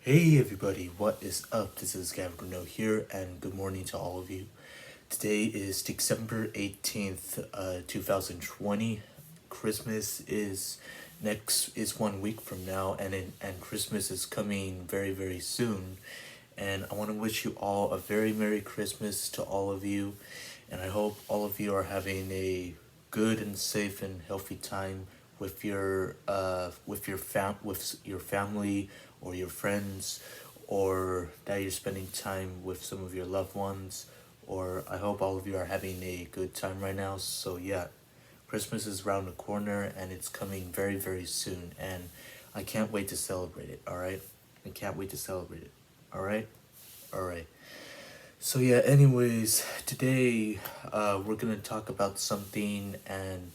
Hey everybody, what is up? This is Gavin Bruno here, and good morning to all of you. Today is December 18th, 2020. Christmas is 1 week from now, and Christmas is coming very, very soon. And I want to wish you all a very Merry Christmas to all of you, and I hope all of you are having a good and safe and healthy time with your family or your friends, or that you're spending time with some of your loved ones, or I hope all of you are having a good time right now. So yeah, Christmas is around the corner and it's coming very, very soon, and I can't wait to celebrate it. All right, I can't wait to celebrate it. All right, all right. So yeah, anyways, today we're gonna talk about something, and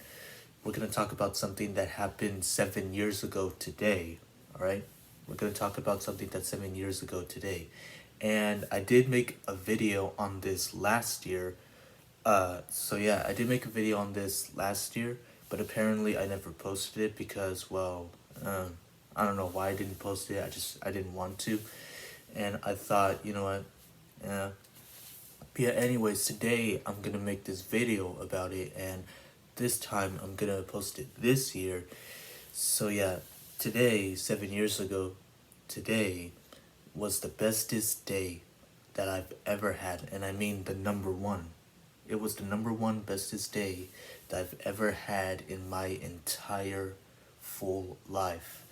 we're gonna talk about something that happened 7 years ago today. All right, we're gonna talk about something that's 7 years ago today, and I did make a video on this last year. So yeah, I did make a video on this last year, but apparently I never posted it because, well, I don't know why I didn't post it. I didn't want to, and I thought, you know what, yeah. Yeah, anyways, today I'm gonna make this video about it, and this time I'm gonna post it this year. So yeah, today, 7 years ago, today was the bestest day that I've ever had, and I mean the number one. It was the number one bestest day that I've ever had in my entire full life.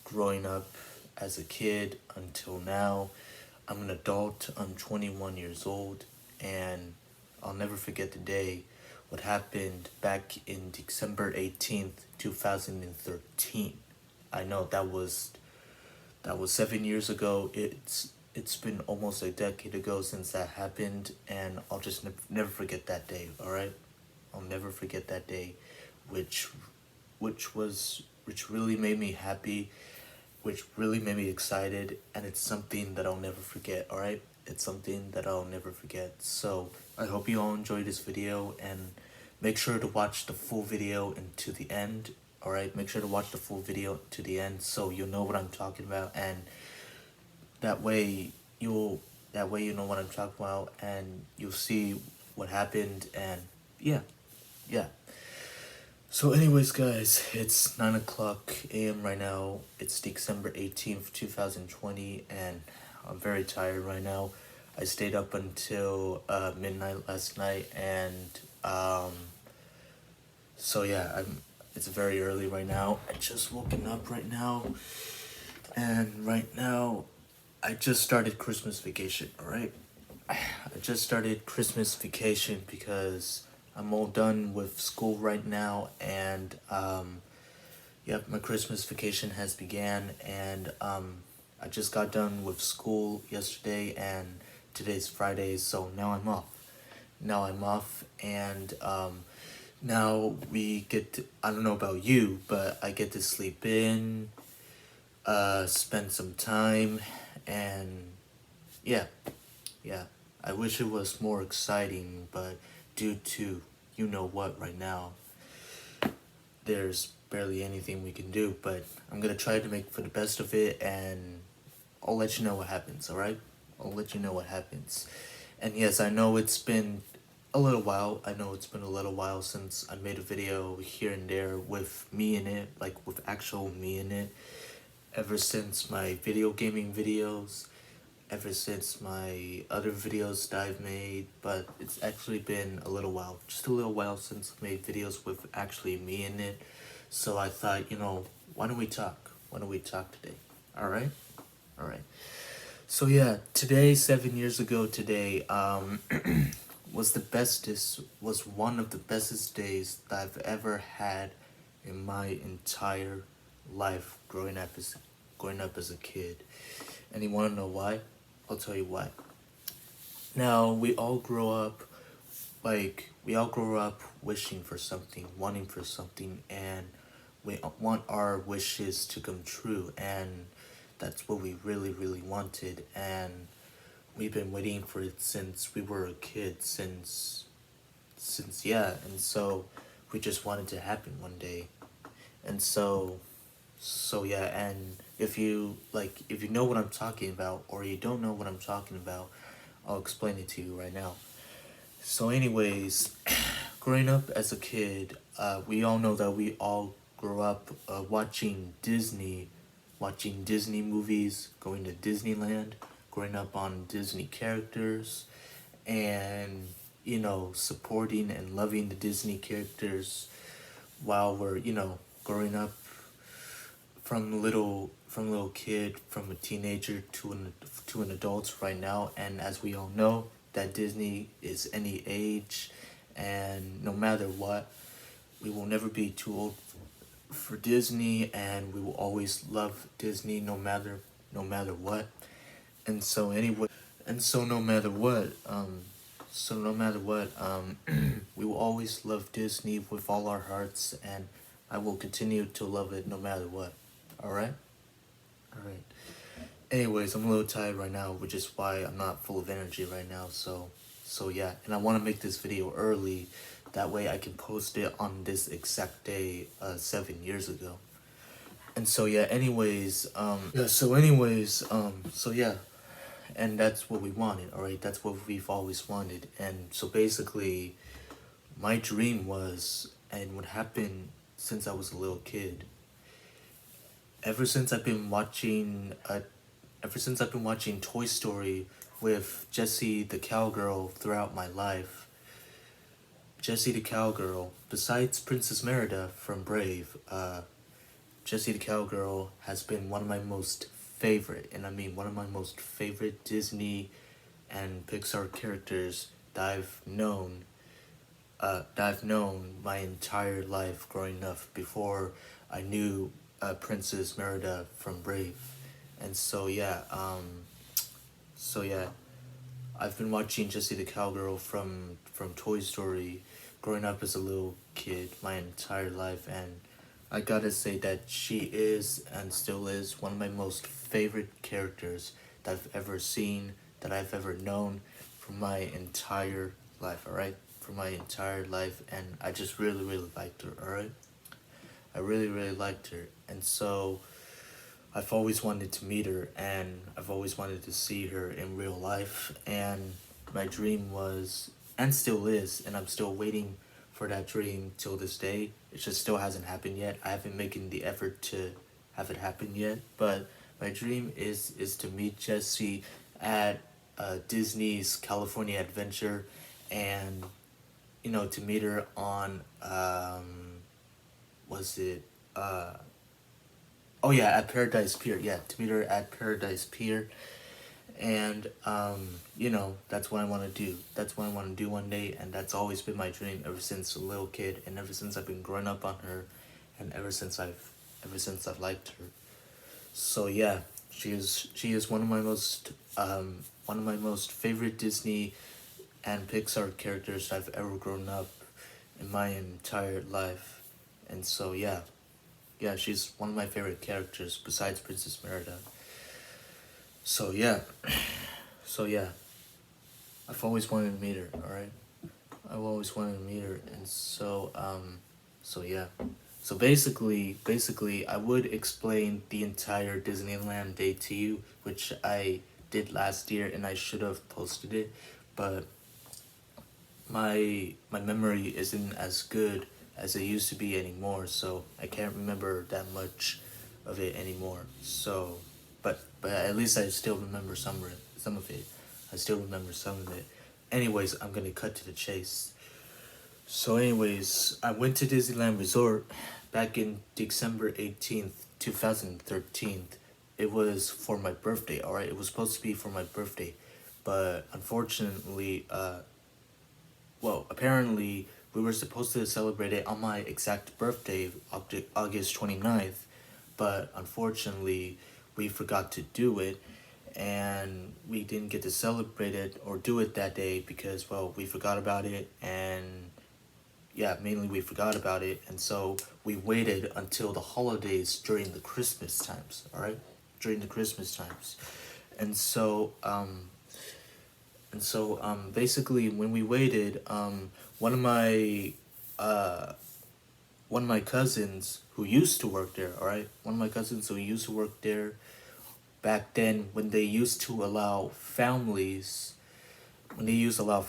Growing up as a kid until now, I'm an adult, I'm 21 years old, and I'll never forget the day, what happened back in December 18th, 2013. I know that was 7 years ago. It's been almost a decade ago since that happened, and I'll just never forget that day. All right, I'll never forget that day, which which really made me happy, which really made me excited, and it's something that I'll never forget. All right, it's something that I'll never forget. So I hope you all enjoyed this video, and make sure to watch the full video and to the end. All right, make sure to watch the full video to the end so you'll know what I'm talking about, and that way you'll that way you know what I'm talking about, and you'll see what happened, and yeah, yeah. So anyways, guys, it's 9 o'clock a.m. right now. It's December 18th, 2020, and I'm very tired right now. I stayed up until midnight last night, and so yeah, it's very early right now. I just woken up right now, and right now I just started Christmas vacation, alright? I just started Christmas vacation because I'm all done with school right now, and yep, my Christmas vacation has began, and I just got done with school yesterday, and today's Friday, so now I'm off. Now I'm off, and now we get to, I don't know about you, but I get to sleep in, spend some time, and yeah, yeah. I wish it was more exciting, but due to you know what right now, there's barely anything we can do. But I'm gonna try to make for the best of it, and I'll let you know what happens, alright? I'll let you know what happens. And yes, I know it's been a little while. I know it's been a little while since I made a video here and there with me in it, like with actual me in it. Ever since my video gaming videos, ever since my other videos that I've made, but it's actually been a little while, just a little while since I made videos with actually me in it. So I thought, why don't we talk? Why don't we talk today? Alright? Alright. So yeah, today, 7 years ago today, was one of the bestest days that I've ever had in my entire life growing up as a kid. And you wanna know why? I'll tell you why. Now, we all grow up wishing for something, wanting for something, and we want our wishes to come true, and that's what we really, really wanted, and we've been waiting for it since we were a kid, since yeah, and so we just wanted to happen one day, and so yeah, and if you know what I'm talking about or you don't know what I'm talking about, I'll explain it to you right now. So anyways, growing up as a kid, we all know that we all grew up watching Disney movies, going to Disneyland, growing up on Disney characters, and supporting and loving the Disney characters while we're growing up from little kid, from a teenager to an adult right now. And as we all know, that Disney is any age, and no matter what, we will never be too old for Disney, and we will always love Disney no matter what. And so anyway, and so no matter what, we will always love Disney with all our hearts, and I will continue to love it no matter what. All right, all right. Anyways, I'm a little tired right now, which is why I'm not full of energy right now. So yeah, and I want to make this video early, that way I can post it on this exact day, 7 years ago. And so yeah, so yeah, and that's what we wanted. All right, that's what we've always wanted. And so basically, my dream was, and what happened since I was a little kid. Ever since I've been watching, Toy Story with Jessie the Cowgirl throughout my life. Jessie the Cowgirl, besides Princess Merida from Brave, Jessie the Cowgirl has been one of my most favorite, and I mean one of my most favorite Disney and Pixar characters that I've known my entire life growing up before I knew Princess Merida from Brave. And so yeah, I've been watching Jessie the Cowgirl from Toy Story growing up as a little kid my entire life, and I gotta say that she is and still is one of my most favorite characters that I've ever seen, that I've ever known for my entire life, alright? For my entire life, and I just really, really liked her, alright? I really, really liked her, and so I've always wanted to meet her, and I've always wanted to see her in real life, and my dream was, and still is, and I'm still waiting for that dream till this day. It just still hasn't happened yet. I haven't making the effort to have it happen yet, but my dream is to meet Jessie at Disney's California Adventure, and to meet her on was it oh yeah, at Paradise Pier. Yeah, to meet her at Paradise Pier. And that's what I want to do. That's what I want to do one day, and that's always been my dream ever since a little kid, and ever since I've been growing up on her, and ever since I've liked her. So yeah, she is one of my most favorite Disney and Pixar characters I've ever grown up in my entire life. And so yeah, she's one of my favorite characters besides Princess Merida. So yeah, so yeah, I've always wanted to meet her. All right, I've always wanted to meet her, and so yeah, so basically, I would explain the entire Disneyland day to you, which I did last year, and I should have posted it, but my memory isn't as good as it used to be anymore, so I can't remember that much of it anymore. So, but at least I still remember some of it. I still remember some of it. Anyways, I'm gonna cut to the chase. So, anyways, I went to Disneyland Resort back in December 18th, 2013. It was for my birthday. All right, it was supposed to be for my birthday, but unfortunately, well, apparently we were supposed to celebrate it on my exact birthday, August 29th, but unfortunately we forgot to do it, and we didn't get to celebrate it or do it that day because, well, we forgot about it, and yeah, mainly we forgot about it, and so we waited until the holidays during the Christmas times, alright? During the Christmas times. And so, basically, when we waited, one of my one of my cousins who used to work there, all right? One of my cousins who used to work there back then when they used to allow families when they used to allow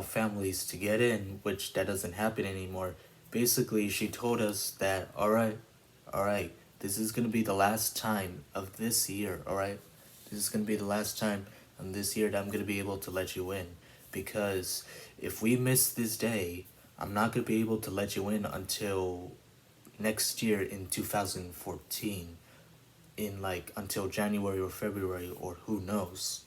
families to get in, which that doesn't happen anymore. Basically, she told us that, all right, this is gonna be the last time of this year, all right? This is gonna be the last time on this year that I'm gonna be able to let you in. Because if we miss this day, I'm not gonna be able to let you in until next year in 2014, in like until January or February, or who knows.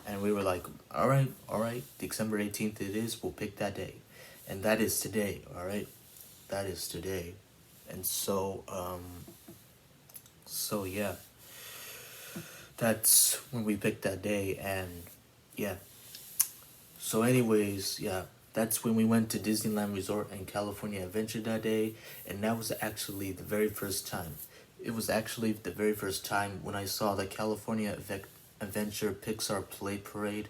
And we were like, all right, December 18th it is, we'll pick that day. And that is today, all right? That is today. And so yeah, that's when we picked that day. And yeah, so anyways, yeah, that's when we went to Disneyland Resort and California Adventure that day. And that was actually the very first time. It was actually the very first time when I saw the Adventure Pixar Play Parade.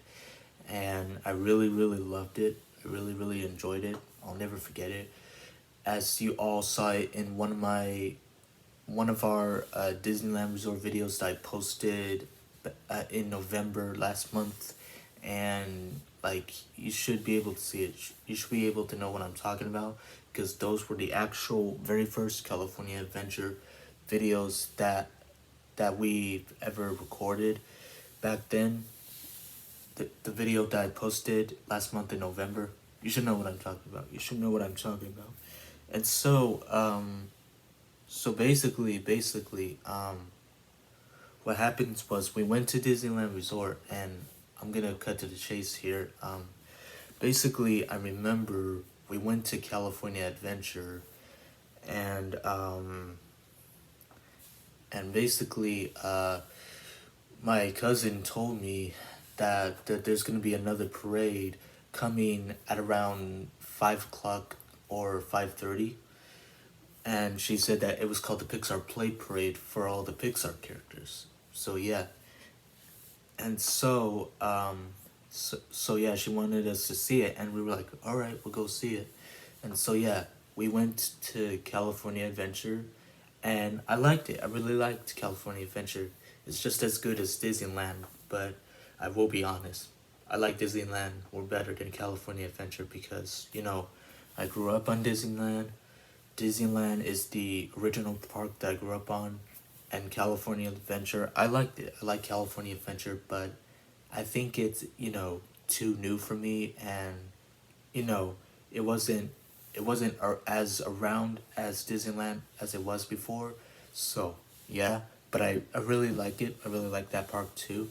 And I really, really loved it. I really, really enjoyed it. I'll never forget it. As you all saw it in one of our Disneyland Resort videos that I posted in November last month. And like, you should be able to see it. You should be able to know what I'm talking about, because those were the actual very first California Adventure videos that we ever recorded back then. The video that I posted last month in November. You should know what I'm talking about. You should know what I'm talking about. And so basically, what happens was we went to Disneyland Resort, and I'm gonna cut to the chase here. Basically, I remember we went to California Adventure, and basically, my cousin told me that there's gonna be another parade coming at around 5 o'clock or 5:30, and she said that it was called the Pixar Play Parade for all the Pixar characters. So yeah, and so yeah, she wanted us to see it, and we were like, all right, we'll go see it. And so yeah, we went to California Adventure, and I liked it. I really liked California Adventure. It's just as good as Disneyland, but I will be honest, I like Disneyland more better than California Adventure, because I grew up on Disneyland. Disneyland is the original park that I grew up on, and California Adventure, I liked it. I like California Adventure, but I think it's too new for me, and you know it wasn't as around as Disneyland as it was before. So yeah, but I really like it. I really like that park too.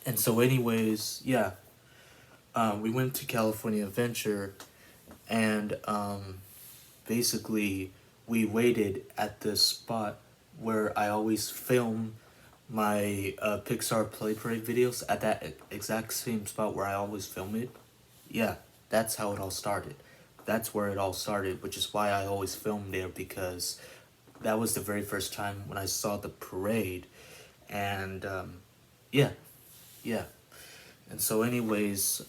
And so anyways, yeah, we went to California Adventure, and basically we waited at the spot where I always film my Pixar Play Parade videos, at that exact same spot where I always film it. Yeah, that's how it all started. That's where it all started, which is why I always film there, because that was the very first time when I saw the parade. And yeah, yeah. And so anyways,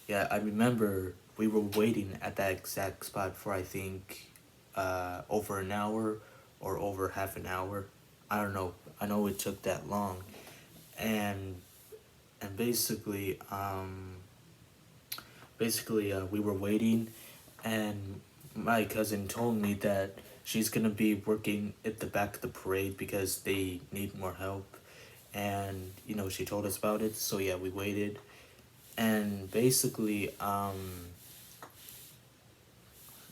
yeah, I remember we were waiting at that exact spot for, I think, over an hour or over half an hour. I don't know. I know it took that long. And basically, we were waiting, and my cousin told me that she's gonna be working at the back of the parade because they need more help. And she told us about it. So yeah, we waited. And basically,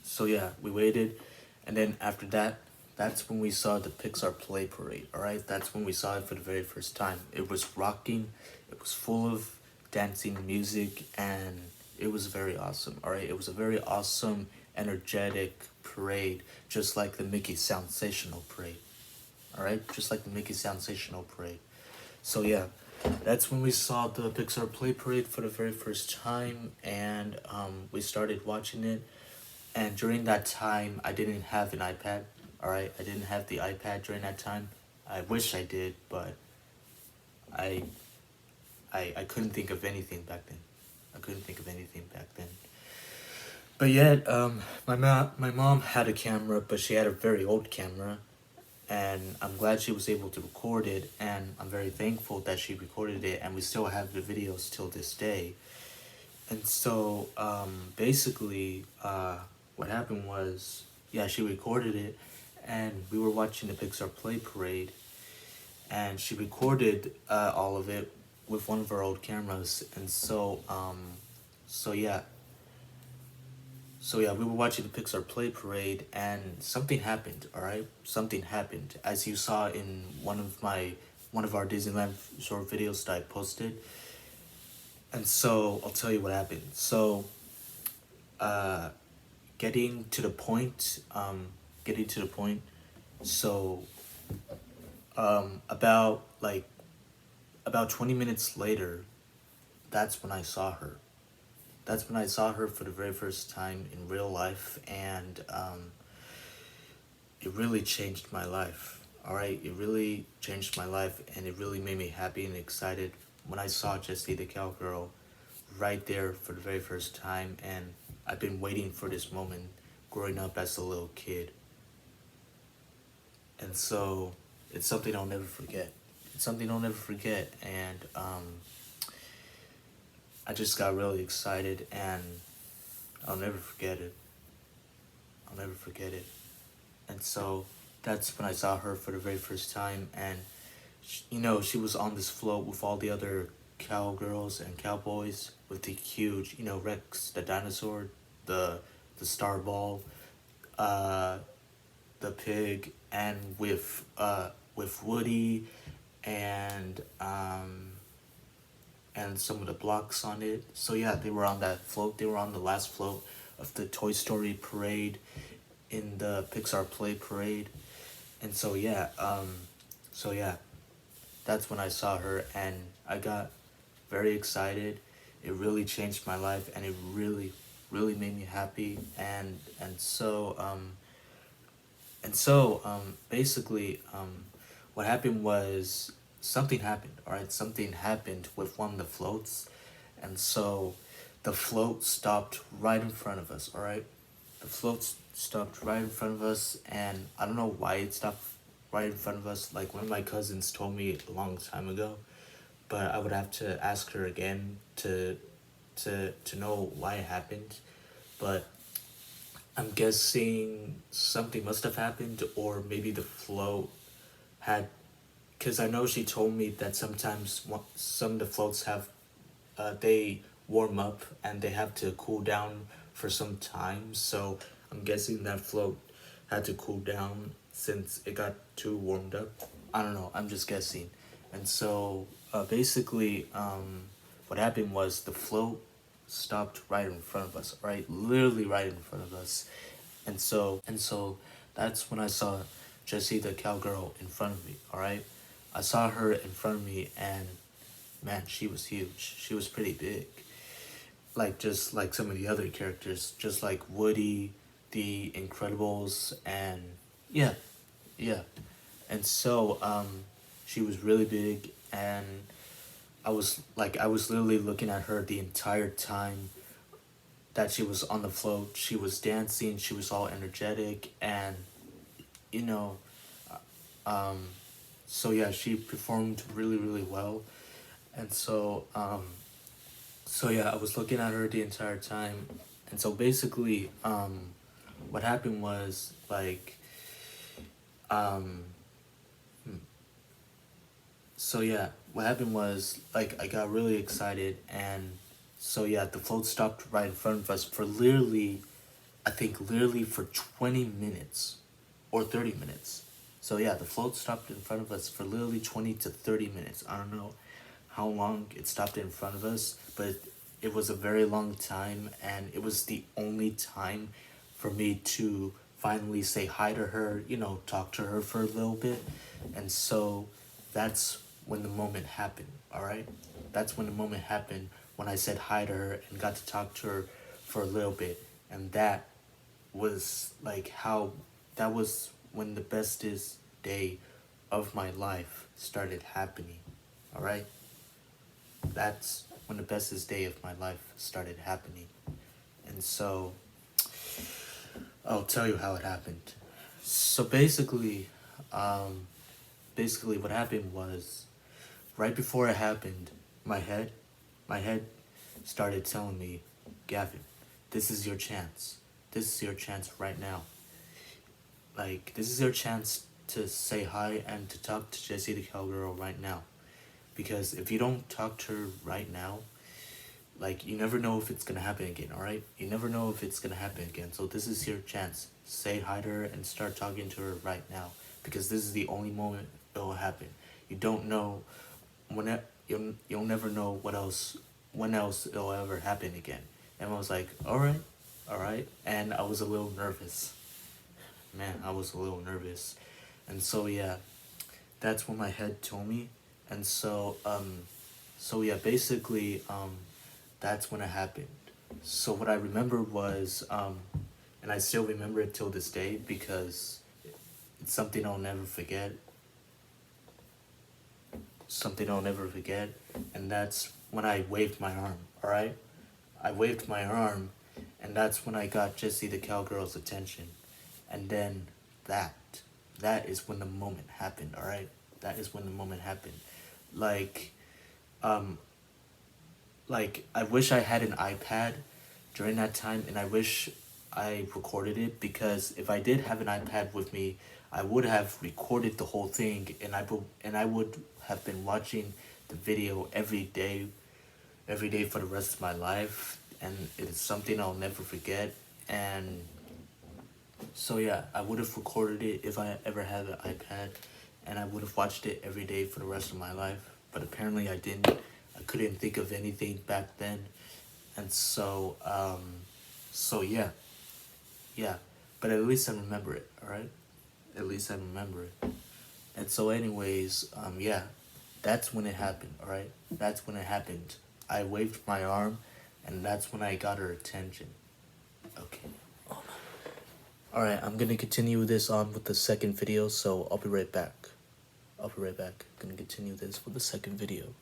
so yeah, we waited. And then after that, that's when we saw the Pixar Play Parade. All right, that's when we saw it for the very first time. It was rocking. It was full of dancing music, and it was very awesome. All right, it was a very awesome, energetic parade, just like the Mickey Sensational Parade. All right, just like the Mickey Sensational Parade. So yeah, that's when we saw the Pixar Play Parade for the very first time, and we started watching it. And during that time, I didn't have an iPad. All right, I didn't have the iPad during that time. I wish I did, but I I couldn't think of anything back then. I couldn't think of anything back then. But yet, my mom had a camera, but she had a very old camera, and I'm glad she was able to record it, and I'm very thankful that she recorded it, and we still have the videos till this day. And so, basically, what happened was, yeah, she recorded it, and we were watching the Pixar Play Parade, and she recorded all of it with one of her old cameras, and so yeah, so yeah, we were watching the Pixar Play Parade, and something happened. All right, something happened, as you saw in one of our Disneyland short videos that I posted. And so I'll tell you what happened. So, uh, getting to the point, getting to the point. So, about like about 20 minutes later, that's when I saw her. That's when I saw her for the very first time in real life, and it really changed my life. All right, it really changed my life, and it really made me happy and excited when I saw Jessie the cowgirl right there for the very first time. And I've been waiting for this moment growing up as a little kid, and so it's something I'll never forget. It's something I'll never forget, and I just got really excited, and I'll never forget it. I'll never forget it. And so that's when I saw her for the very first time, and she was on this float with all the other cowgirls and cowboys with the huge, Rex the dinosaur, the the star ball, uh, the pig, and with Woody, and some of the blocks on it. So yeah, they were on that float. They were on the last float of the Toy Story parade in the Pixar Play Parade. And so yeah, that's when I saw her, and I got very excited. It really changed my life, and it really, really made me happy. And basically, what happened was something happened. All right, something happened with one of the floats, and so the float stopped right in front of us. All right, the float stopped right in front of us, and I don't know why it stopped right in front of us. Like one of my cousins told me a long time ago, but I would have to ask her again to know why it happened. But I'm guessing something must have happened, or maybe the float had. Because I know she told me that sometimes some of the floats have, they warm up and they have to cool down for some time. So I'm guessing that float had to cool down since it got too warmed up. I don't know. I'm just guessing. And so basically, what happened was the float stopped right in front of us, right, literally right in front of us. And so that's when I saw Jessie the cowgirl in front of me. All right, I saw her in front of me, and man, she was huge. She was pretty big, like just like some of the other characters, just like Woody, the Incredibles, and yeah, yeah. And so she was really big, and I was literally looking at her the entire time that she was on the float. She was dancing. She was all energetic, and you know, um, so yeah, she performed really really well. And so yeah, I was looking at her the entire time, and so basically, what happened was like, um, so yeah, what happened was like I got really excited, and so yeah, the float stopped right in front of us for literally, I think literally for 20 minutes, or 30 minutes. So yeah, the float stopped in front of us for literally 20 to 30 minutes. I don't know how long it stopped in front of us, but it was a very long time, and it was the only time for me to finally say hi to her, talk to her for a little bit. And so that's when the moment happened, all right? That's when the moment happened, when I said hi to her and got to talk to her for a little bit. And was like how that was when the bestest day of my life started happening. All right? That's when the bestest day of my life started happening. And so I'll tell you how it happened. So basically what happened was, right before it happened, my head, my head started telling me, Gavin, this is your chance. This is your chance right now. Like, this is your chance to say hi and to talk to Jessie the cowgirl right now. Because if you don't talk to her right now, like, you never know if it's gonna happen again, alright? You never know if it's gonna happen again. So this is your chance. Say hi to her and start talking to her right now. Because this is the only moment it'll happen. You don't know when it, you'll never know when else it'll ever happen again. And I was like, alright. And I was a little nervous. Man, I was a little nervous. And so yeah, that's what my head told me. And so yeah, basically, that's when it happened. So what I remember was, and I still remember it till this day because it's something I'll never forget. Something I'll never forget, and that's when I waved my arm. All right, I waved my arm, and that's when I got Jessie the cowgirl's attention, and then that, that is when the moment happened. All right, that is when the moment happened. Like, um, like I wish I had an iPad during that time, and I wish I recorded it, because if I did have an iPad with me, I would have recorded the whole thing, and I would have been watching the video every day for the rest of my life, and it is something I'll never forget. And so yeah, I would have recorded it if I ever had an iPad, and I would have watched it every day for the rest of my life. But apparently I didn't. I couldn't think of anything back then, and so yeah, yeah. But at least I remember it. All right, at least I remember it. And so, anyways, yeah, that's when it happened. All right, that's when it happened. I waved my arm, and that's when I got her attention. Okay. Alright, I'm gonna continue this on with the second video, so I'll be right back. Gonna continue this with the second video.